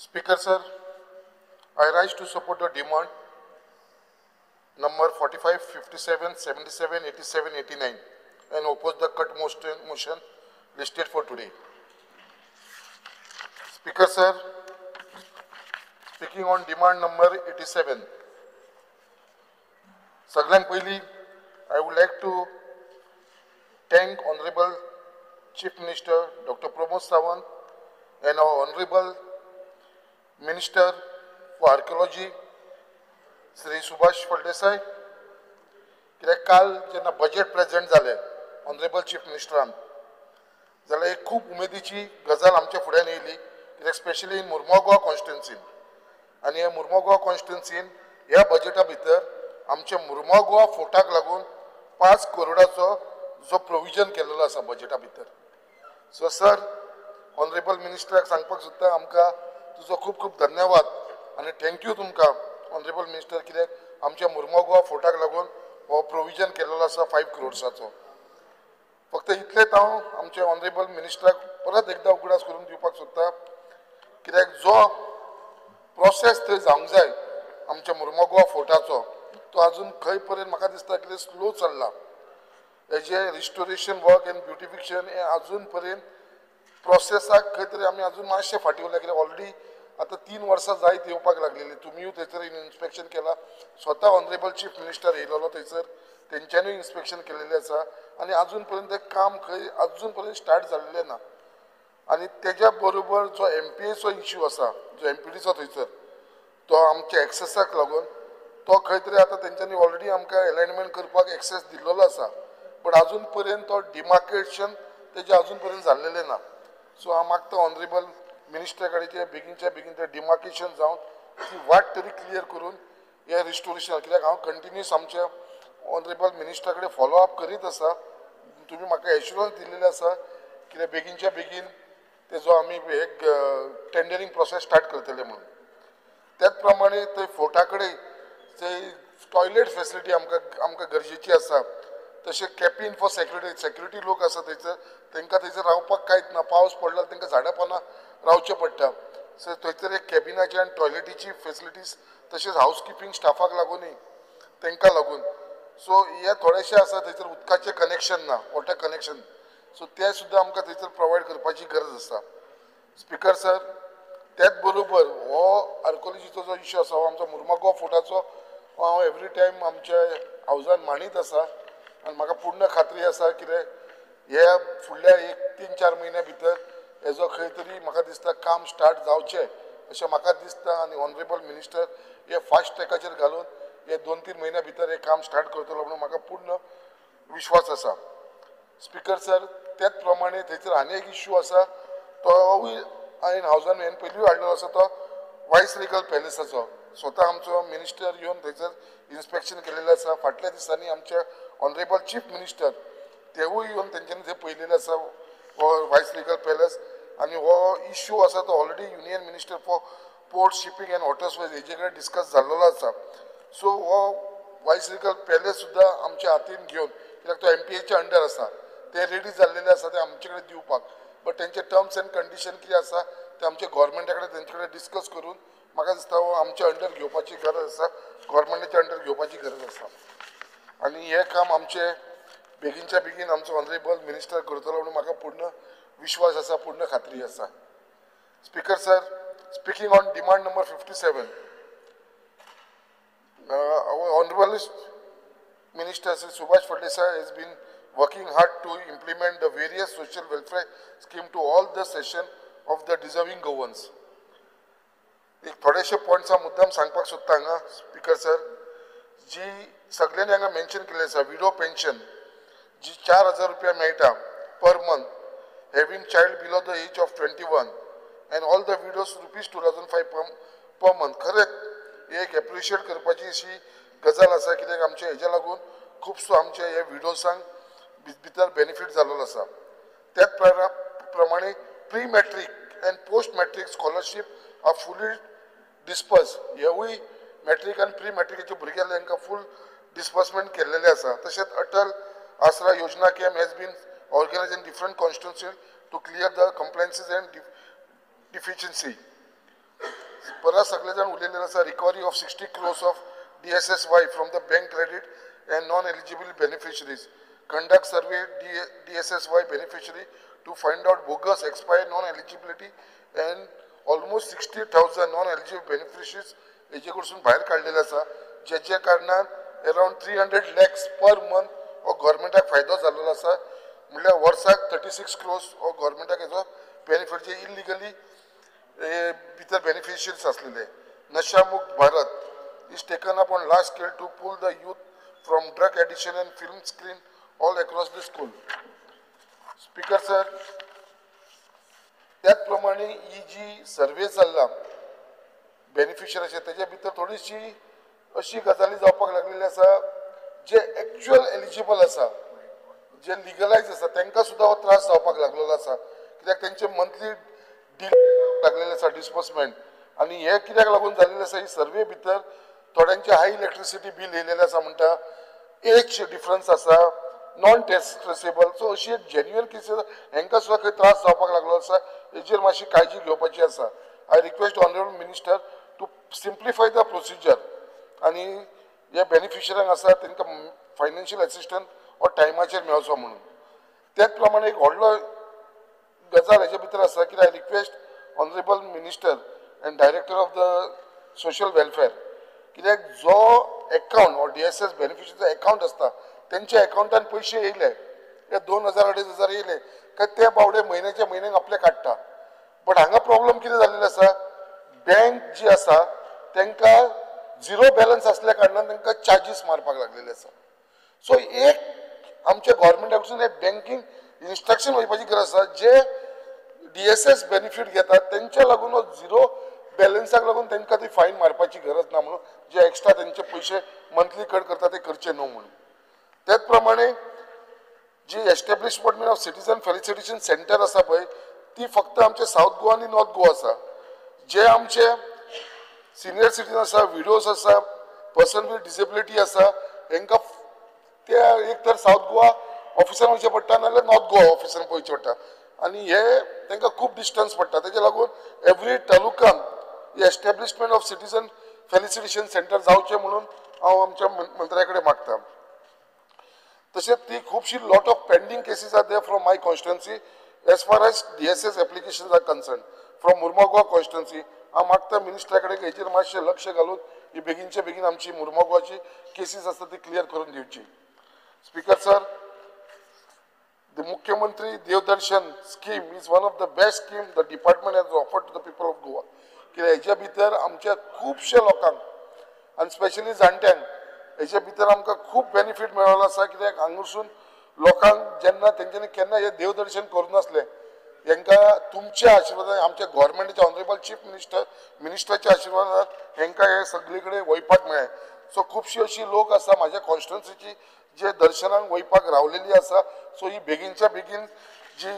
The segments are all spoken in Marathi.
Speaker sir, I rise to support the demand number 45, 57, 77, 87, 89 and oppose the cut motion listed for today. Speaker sir, speaking on demand number 87. Saglan Pahili, I would like to thank Honorable Chief Minister Dr. Pramod Sawant and our Honorable Minister for Archaeology Sri Subhash Phaldesai. कित्याक काल जेन्ना बजेट प्रेजेंट जालें ऑनरेबल चीफ मिनिस्टरान जाल्यार एक खूब उमेदीची गजाल आमच्या फुड्यान येयली कित्याक स्पेशली इन मुर्मुगांव कॉन्स्टिट्युन्सीन आनी ह्या मुर्मुगांव कॉन्स्टिट्युन्सीन ह्या बजेटा भितर आमच्या मुर्मुगांव फोर्टाक लागून 5 करोडाचो जो प्रोविजन केल्लो आसा बजेटा भितर. सो सर ऑनरेबल मिनिस्टराक सांगपाक सोदता आमकां तुजो खूब खूब धन्यवाद आनी थँक्यू तुमकां ऑनरेबल मिनिस्टर कित्याक आमच्या मुर्मुगांव फोर्टाक लागून हो प्रोविजन केल्लो आसा 5 करोड्साचो. फक्त इतलेंच हांव आमच्या ऑनरेबल मिनिस्टराक परत एकदां उगडास करून दिवपाक सोदता कित्याक जो प्रोसेस थंय जावंक जाय आमच्या मुर्मुगांव फोर्टाचो तो अजून खंय पर्यंत म्हाका दिसता कितें स्लो चल्ला. हेजे रिस्टोरेशन वर्क एंड ब्युटिफिकेशन हें अजून पर्यंत प्रोसेसाक खंय तरी आमी अजून मातशें फाटीं उरल्या कित्याक ऑलरेडी आतां 3 वर्सां जायत येवपाक लागलेली. तुमीय थंयसर इन्स्पेक्शन केला, स्वता ऑनरेबल चीफ मिनिस्टर येयलोलो थंयसर, तेंच्यांनी इन्स्पेक्शन केलेलें आसा आनी अजून पर्यंत काम खंय अजून पर्यंत स्टार्ट जाल्लें ना. आनी तेज्या बरोबर जो MPAचो इश्यू आसा, जो MPDचो थंयसर तो आमच्या एक्सेसाक लागून तो खंय तरी आतां तेंच्यांनी ऑलरेडी आमकां अलायनमेंट करपाक एक्सेस दिल्लो आसा, बट अजून पर्यंत तो डिमार्केशन तेजें अजून पर्यंत जाल्लेलें ना. सो हांव मागता ऑनरेबल मिनिस्टर कडेन ते बेगीनच्या बेगीन ते डिमार्केशन जावन ती वाट तरी क्लियर करून हे रिस्टोरेशन कित्याक हांव कंटिन्यूस आमच्या ऑनरेबल मिनिस्टर कडेन फॉलो अप करीत आसा. तुमी म्हाका एश्युरन्स दिल्लेले आसा कित्याक बेगीनच्या बेगीन तेजो आमी एक टेंडरींग प्रोसेस स्टार्ट करतले म्हणून. त्याच प्रमाणे थंय फोर्टा कडेन थंय टॉयलेट फेसिलिटी आमकां गरजेची आसा. तशें कॅपीन फॉर सेक्युरिटी लोक आसा थंयसर तांकां थंयसर रावपाक कांयच ना. पावस पडलो तांकां झाडां पानां रावचें पडटा. सो थंयसर एक कॅबिनाची आनी टॉयलेटीची फेसिलिटीज तशेंच हावजकिपींग स्टाफाक लागूनय तांकां लागून. सो हे थोडेशें आसा थंयसर उदकाचें कनेक्शन ना, वॉटर कनेक्शन. सो तें सुद्दां आमकां थंयसर प्रोवायड करपाची गरज आसा. स्पिकर सर, त्याच बरोबर हो आर्कोलॉजीचो जो इश्यू आसा हो आमचो मुर्मुगांव फोर्टाचो हांव एवरी टायम आमच्या हावजान मांडीत आसा आनी म्हाका पूर्ण खात्री आसा कित्याक हे फुडल्या 1-3-4 म्हयन्या भितर हेजो खंय तरी म्हाका दिसता काम स्टार्ट जावचें अशें म्हाका दिसता आनी ऑनरेबल मिनिस्टर हे फास्ट ट्रॅकाचेर घालून हे 2-3 म्हयन्या भितर हे काम स्टार्ट करतलो म्हणून म्हाका पूर्ण विश्वास आसा. स्पिकर सर, त्याच प्रमाणे थंयसर आनी एक इश्यू आसा तोवूय हांवें हावजान पयलीं हाडलेलो आसा तो वायस रिगल पॅलेसाचो. स्वता आमचो मिनिस्टर येवन थंयसर इन्स्पेक्शन केलेलें आसा. फाटल्या दिसांनी आमच्या ऑनरेबल चीफ मिनिस्टर तेवूय येवन तेंच्यांनी थंय पळयलेलें आसा हो वायस रिगल पॅलेस. आनी हो इश्यू आसा तो already union minister for port shipping and waterways हेजे कडेन डिस्कस जाल्लो आसा. सो हो वायस रिगल पॅलेस सुद्दां आमच्या हातीन घेवन कित्याक तो MPAच्या अंडर आसा ते रेडी जाल्लेले आसा ते आमचे कडेन दिवपाक. बट तेंचे टर्म्स एंड कंडिशन कितें आसा ते आमच्या गोवोरमेंटा कडेन तेंचे कडेन डिस्कस करून म्हाका दिसता हो आमच्या अंडर घेवपाची गरज आसा, गोवोरमेंटाच्या अंडर घेवपाची गरज आसा. आनी हें काम आमचें बेगीनच्या बेगीन आमचो ऑनरेबल मिनिस्टर करतलो म्हणून म्हाका पूर्ण विश्वास आसा, पूर्ण खात्री आसा. Speaker sir, speaking on demand number 57, our honorable Minister Sri Subhash Phaldesai has been working hard to implement the various social welfare scheme to all the section of the deserving governors. एक थोडेशे पॉइंट्स हांव मुद्दाम सांगपाक सोदता हांगा स्पिकर सर. जी सगळ्यांनी हांगा मेन्शन केले आसा विडो पेन्शन जी 4,000 रुपया मेळटा per month having child below the age of 21 and all the widows ₹2,005 per month. खरेंच एक एप्रिशिएट करपाची अशी गजाल आसा कित्याक आमच्या हेज्या लागून खुबसो आमच्या हे विडोजांक भितर बेनिफीट जाल्लो आसा. त्याच प्रमाणे pre matric and post matric scholarship are fully disperse. हेवूय मॅट्रीक आनी प्री मॅट्रिकेच्या भुरग्यांक तांकां फूल डिस्बर्समेंट केल्लेले आसा. तशेंच Atal Asra Yojana camp has been organised in different constituency to clear the compliances and deficiency. परत सगळे जाण उलयलेले आसा recovery of 60 crores of DSSY from the bank credit and non eligible beneficiaries conduct survey DSSY beneficiary to find out bogus expired non eligibility and almost 60,000 non eligible beneficiaries हेजे कडसून भायर काडलेले आसा जेच्या कारणान अराउंड 300 lakhs पर मंथ हो गव्हर्मेंटाक फायदो जाल्लो आसा म्हणल्यार वर्साक 36 crores हो गव्हर्मेंटाक हेजो बेनिफिट जे इलिगली भितर बेनिफिशियरीज आसलेले Nashamukt Bharat is taken up on large scale to pull the youth from drug addiction and film screen all across the school speaker sir त्याच प्रमाणे ही जी सर्वे जाल्ला बेनिफिशरीचे तेजे भितर थोडीशी अशी गजाली जावपाक लागलेली आसा जे एक्चुअल एलिजिबल आसा जे लिगलायज आसा तांकां सुद्दां हो त्रास जावपाक लागलेलो आसा कित्याक तेंचे मंथली लागलेले आसा डिस्बर्समेंट आनी हे कित्याक लागून जाल्लेले आसा ही सर्वे भितर थोड्यांचे हाय इलेक्ट्रिसिटी बील येयलेले आसा म्हणटा एज डिफरन्स आसा नॉन ट्रेसेबल सो अशी एक जेन्युअन केसीस हांकां सुद्दां खंय त्रास जावपाक लागलो आसा हेजेर मातशी काळजी घेवपाची आसा I request honourable minister to simplify the procedure आनी हे बेनिफिशरींक आसा तांकां फायनान्शियल असिस्टंट हो टायमाचेर मेळचो म्हणून त्याच प्रमाणे एक व्हडलो गजाल हेजे भितर आसा की I request honourable minister end director of the social welfare कित्याक जो अकाउंट हो DSS बेनिफिशरीचो अकाउंट आसता तेंच्या अकाउंटान पयशे येयले ते 2,000-2,500 येयले काय ते बावडे म्हयन्याच्या म्हयन्याक आपले काडटा बट हांगा प्रॉब्लेम कितें जाल्लेलो आसा बँक जी आसा तांकां झिरो बॅलन्स आसल्या कारणान तांकां चार्जीस मारपाक लागलेले आसा सो एक आमच्या गव्हर्मेंटा कडसून एक बँकींग इन्स्ट्रक्शन वयपाची गरज आसा जे DSS बेनिफीट घेतात तेंच्या लागून हो झिरो बॅलन्साक लागून तांकां ती फायन मारपाची गरज ना म्हणून जे एक्स्ट्रा तेंचे पयशे मंथली कट करता ते करचे न्हू म्हणून त्याच प्रमाणे जी establishment of citizen felicitation centre आसा पळय ती फक्त आमचे साऊथ गोवा आनी नॉर्थ गोवा आसा जे आमचे सिनियर सिटीजन आसा विडोज आसा पर्सन विथ डिसेबिलिटी आसा हांकां त्या एक तर साऊथ गोवा ऑफिसान वयचें पडटा नाजाल्यार नॉर्थ गोवा ऑफिसान पळोवचें पडटा आनी हे तांकां खूब डिस्टन्स पडटा तेजे लागून एवरी तालुकान establishment of citizen felicitation centre जावचें म्हणून हांव आमच्या मंत्र्या कडेन मागता तशेंच ती खुबशी lot of pending cases are there from my constituency as far as DSS applications are concern from Mormugao constituency हांव मागता मिनिस्टरा कडेन हेचेर मातशें लक्ष घालून ही बेगीनचे बेगीन आमची मुर्मुगांवची केसीस आसता ती क्लियर करून दिवची speaker sir the Mukhyamantri Devdarshan scheme is one of the best scheme the department has offered to the people of Goa कित्याक हेच्या भितर आमच्या खुबशे लोकांक आनी स्पेशली जाणट्यांक हेच्या भितर आमकां खूब बेनिफीट मेळ्ळो आसा कित्याक हांगसून लोकांक जेन्ना तेंच्यांनी केन्ना हे देवदर्शन करूं नासलें हांकां तुमच्या आशिर्वादान आमच्या गव्हर्मेंटाच्या ऑनरेबल चीफ मिनिस्टराच्या आशिर्वादान हांकां हे सगळे कडेन वयपाक मेळ्ळें सो खुबशीं अशीं लोक आसा म्हाज्या कॉन्स्टिट्युएन्सीची जे दर्शनाक वयपाक रावलेली आसा सो ही बेगीनच्या बेगीन जी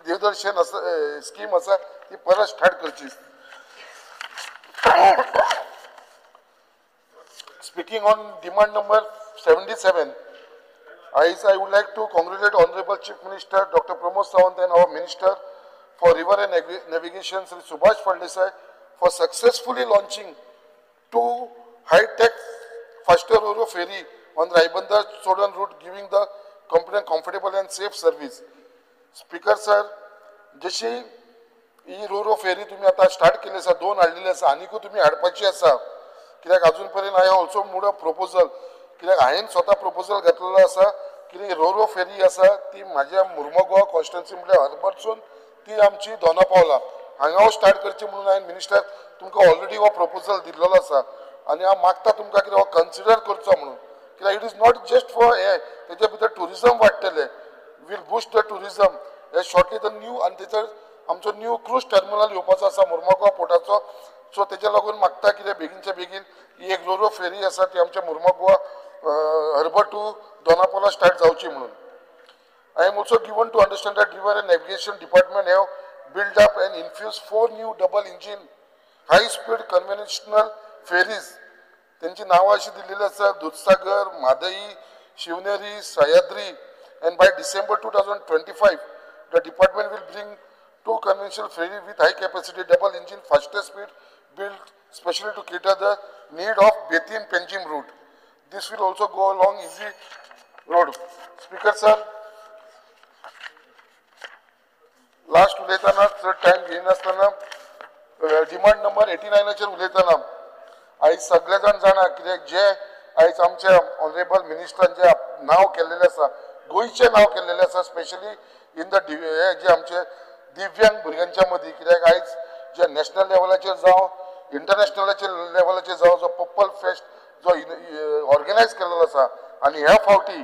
देवदर्शन आसा स्कीम आसा ती परत स्टार्ट करची Speaking on demand number 77, I would like to congratulate Honorable Chief Minister Dr. Pramod Sawant and our Minister for River and Navigation Sri Subhash Phaldesai for successfully launching two high-tech faster Ro-Ro ferry on the Raibandar Sodan route, giving the comfortable and safe service. Speaker sir, जशी ही Ro-Ro ferry तुम्ही आता स्टार्ट केली आसा 2 हाडलेली आसा आनीकूय तुम्ही हाडपाची आसा कित्याक अजून पर्यंत हांवें ऑल्सो मूड प्रपोजल कित्याक हांवें स्वता प्रपोजल घातलेलो आसा की Ro-Ro फेरी आसा ती म्हाज्या मुर्मुगांव कॉन्स्टिट्युएन्सी म्हणल्यार हरबरसून ती आमची दोनापावला हांगा स्टार्ट करची म्हणून हांवें मिनिस्टर तुमकां ऑलरेडी हो प्रपोजल दिल्लो आसा आनी हांव मागता तुमकां कितें हो कन्सिडर करचो म्हणून कित्याक it is not just for हे तेजे भितर टुरिजम वाडटले वील बूस्ट द टुरिजम हे शॉर्टली द न्यू आनी तेचेर आमचो न्यू क्रूज टर्मिनल येवपाचो आसा मुर्मुगांव पोर्टाचो सो तेच्या लागून मागता कितें बेगीनच्या बेगीन ही एक Ro-Ro फेरी आसा ती आमच्या मुर्मुगांव हर्बर टू दोनापावला स्टार्ट जावची म्हणून I am also given to understand that River and Navigation Department have built up and infused 4 new double engine high speed conventional ferries त्यांची नावं अशी दिलेली आसा Dudhsagar Mhadei Shivneri Sahyadri and by December 2025 the department will bring 2 conventional ferry with high capacity double engine fastest speed built specially to cater the need of Betin-Panjim route. This will also go along easy road. Speaker sir, last उलयतना चड टाइम घेयनासतना डिमांड नंबर 89 उलयतना आयज सगळे जाण जाणा कित्याक जे आयज आमच्या ऑनरेबल मिनिस्टरान जे नांव केल्लेलें आसा गोंयचें नांव केल्लेलें आसा स्पेशली इन द जे आमचे दिव्यांग भुरग्यांच्या मदीं कित्याक आयज जे नॅशनल लेवलाचेर जावं इंटरनॅशनलाचेर लेवलाचेर जावं जो पर्पल फेस्ट जो ऑर्गनायज केल्लो आसा आनी ह्या फावटी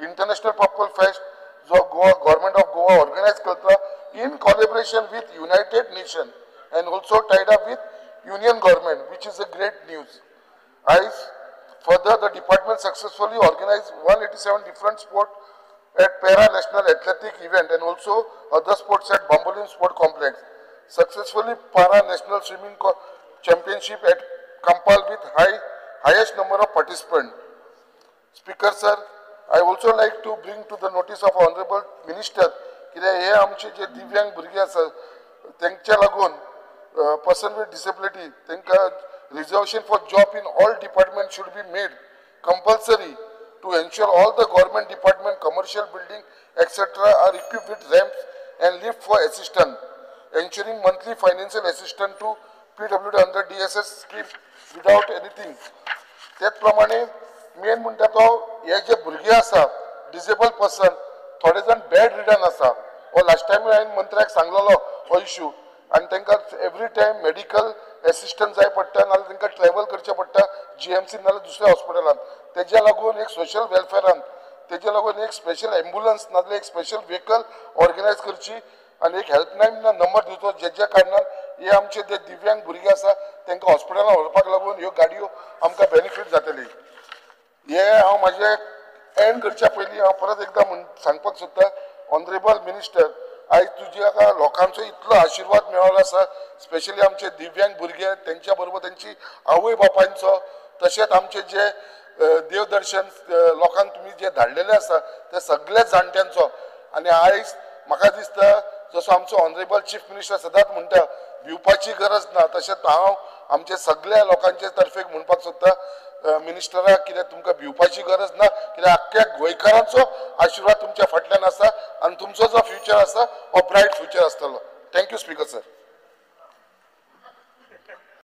इंटरनॅशनल पर्पल फेस्ट जो Goa government of Goa organise करता in collaboration with United Nations and also tied up with Union Government, which is a great news. Further, the department successfully organized 187 different sports at Para-National Athletic event and also other sports at Bambolin Sport Complex. Successfully Para-National Swimming Championship at Kampal with highest number of participants. Speaker sir, I also like to bring to the notice of Honorable Minister कित्याक हे आमचे जे दिव्यांग भुरगे आसा तेंच्या लागून पर्सन विथ डिसेबिलिटी तांकां reservation for job in all department should be made compulsory to ensure all the government department commercial building etcetera are equipped with ramps and lift for assistant ensuring monthly financial assistant to PWD under DSS scheme without anything. त्याच प्रमाणे मेन म्हणटा तो हे जे भुरगे आसा डिसेबल पर्सन थोडे जाण बेड रिडन आसा हो लास्ट टायम हांवें मंत्र्याक सांगलेलो हो इश्यू आनी तांकां एवरी टायम मेडिकल एसिस्टंट जाय पडटा नाजाल्यार तांकां ट्रॅवल करचें पडटा GMC नाजाल्यार दुसऱ्या हॉस्पिटलांत तेज्या लागून एक सोशल वेलफेरान तेज्या लागून एक स्पेशल एम्बुलन्स नाजाल्यार एक स्पेशल व्हेकल ऑर्गनायज करची आनी एक हेल्पलायन नंबर दिवचो जेच्या कारणान हे आमचे जे दिव्यांग भुरगे आसा तांकां हॉस्पिटलांत व्हरपाक लागून ह्यो गाडयो आमकां बेनिफीट जातली. हे हांव म्हाजें एंड करच्या पयलीं हांव परत एकदां सांगपाक सोदतां ऑनरेबल मिनिस्टर आयज तुज्या लोकांचो इतलो आशिर्वाद मेळ्ळो आसा स्पेशली आमचे दिव्यांग भुरगे तेंच्या बरोबर तेंची आवय बापायंचो तशेंच आमचे जे देवदर्शन लोकांक तुमी जे धाडलेले आसा ते सगळे जाणट्यांचो आनी आयज म्हाका दिसता जसो आमचो ऑनरेबल चीफ मिनिस्टर सदांच म्हणटा भिवपाची गरज ना तशेंच हांव आमचे सगळ्या लोकांचे तर्फे म्हणपाक सोदतां मिनिस्टराक कित्याक तुमकां भिवपाची गरज ना कित्याक आख्ख्या गोंयकारांचो आशिर्वाद तुमच्या फाटल्यान आसा आनी तुमचो जो फ्युचर आसा हो ब्रायट फ्युचर आसतलो. Thank you speaker sir.